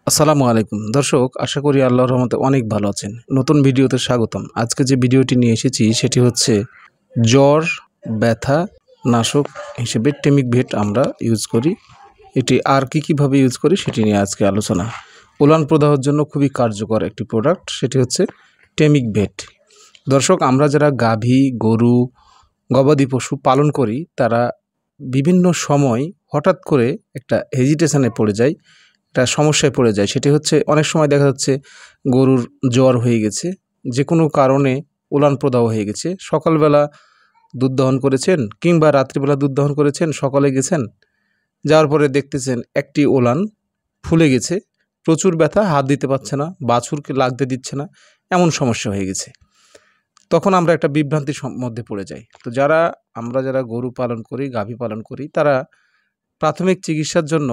আসসালামু আলাইকুম দর্শক, আশা করি আল্লাহর রহমতে অনেক ভালো আছেন। নতুন ভিডিওতে স্বাগতম। আজকে যে ভিডিওটি নিয়ে এসেছি সেটি হচ্ছে জ্বর ব্যথা নাশক হিসেবে টেমিকভেট আমরা ইউজ করি। এটি আর কীভাবে ইউজ করি সেটি নিয়ে আজকে আলোচনা। উলান প্রদাহের জন্য খুবই কার্যকর একটি প্রোডাক্ট, সেটি হচ্ছে টেমিকভেট। দর্শক, আমরা যারা গাভী গরু গবাদি পশু পালন করি তারা বিভিন্ন সময় হঠাৎ করে একটা হেজিটেশনে পড়ে যায়, একটা সমস্যায় পড়ে যায়। সেটি হচ্ছে অনেক সময় দেখা যাচ্ছে গরুর জ্বর হয়ে গেছে, যে কোনো কারণে উলান প্রদাহ হয়ে গেছে। সকালবেলা দুধ দহন করেছেন কিংবা রাত্রিবেলা দুধ দহন করেছেন, সকালে গেছেন, যাওয়ার পরে দেখতেছেন একটি উলান ফুলে গেছে, প্রচুর ব্যথা, হাত দিতে পারছে না, বাছুরকে লাগতে দিচ্ছে না, এমন সমস্যা হয়ে গেছে। তখন আমরা একটা বিভ্রান্তির মধ্যে পড়ে যাই। তো আমরা যারা গরু পালন করি গাভী পালন করি তারা প্রাথমিক চিকিৎসার জন্য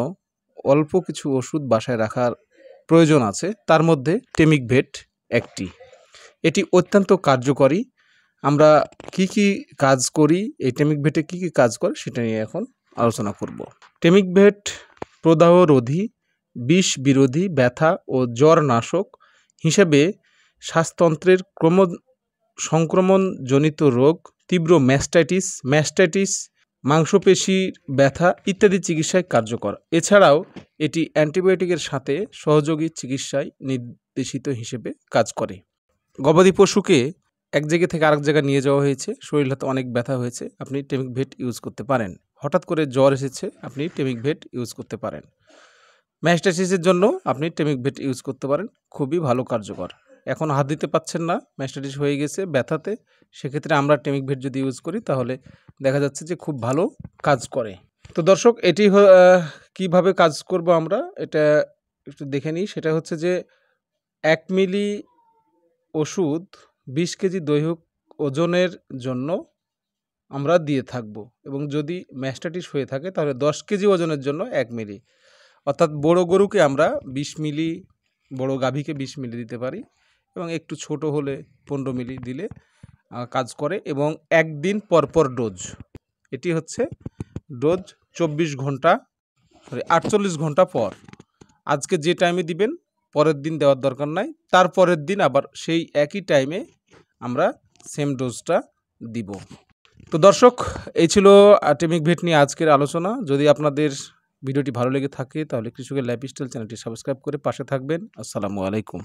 অল্প কিছু ওষুধ বাসায় রাখার প্রয়োজন আছে, তার মধ্যে টেমিকভেট একটি। এটি অত্যন্ত কার্যকরী। আমরা কি কাজ করি, এই টেমিকভেটে কি কাজ করে সেটা নিয়ে এখন আলোচনা করব। টেমিকভেট প্রদাহ রোধী, বিষ বিরোধী, ব্যথা ও জ্বর নাশক হিসেবে শ্বাসতন্ত্রের সংক্রমণজনিত রোগ, তীব্র ম্যাস্টাইটিস, মাংসপেশির ব্যথা ইত্যাদি চিকিৎসায় কার্যকর। এছাড়াও এটি অ্যান্টিবায়োটিকের সাথে সহযোগী চিকিৎসায় নির্দেশিত হিসেবে কাজ করে। গবাদি পশুকে এক জায়গা থেকে আরেক জায়গায় নিয়ে যাওয়া হয়েছে, শরীর হাতে অনেক ব্যথা হয়েছে, আপনি টেমিকভেট ইউজ করতে পারেন। হঠাৎ করে জ্বর এসেছে, আপনি টেমিকভেট ইউজ করতে পারেন। ম্যাস্টাইটিসের জন্য আপনি টেমিকভেট ইউজ করতে পারেন, খুবই ভালো কার্যকর। এখন হাত দিতে পাচ্ছেন না, ম্যাস্টাইটিস হয়ে গেছে ব্যথাতে, সেক্ষেত্রে আমরা টেমিকভেট যদি ইউজ করি তাহলে দেখা যাচ্ছে যে খুব ভালো কাজ করে। তো দর্শক, এটি কিভাবে কাজ করব আমরা এটা একটু দেখে নিই। সেটা হচ্ছে যে 1 মিলি ওষুধ 20 কেজি দৈহিক ওজনের জন্য আমরা দিয়ে থাকব, এবং যদি ম্যাস্টাইটিস হয়ে থাকে তাহলে 10 কেজি ওজনের জন্য 1 মিলি, অর্থাৎ বড় গরুকে আমরা 20 মিলি, বড় গাভীকে 20 মিলি দিতে পারি, এবং একটু ছোট হলে 15 মিলি দিলে কাজ করে। এবং একদিন পর ডোজ, এটি হচ্ছে ডোজ 48 ঘন্টা পর। আজকে যে টাইমে দিবেন পরের দিন দেওয়ার দরকার নাই, তারপরের দিন আবার সেই একই টাইমে আমরা সেম ডোজটা দিব। তো দর্শক, এই ছিল টেমিকভেট নিয়ে আজকের আলোচনা। যদি আপনাদের ভিডিওটি ভালো লেগে থাকে তাহলে কৃষকের লাইফস্টাইল চ্যানেলটি সাবস্ক্রাইব করে পাশে থাকবেন। আসসালামু আলাইকুম।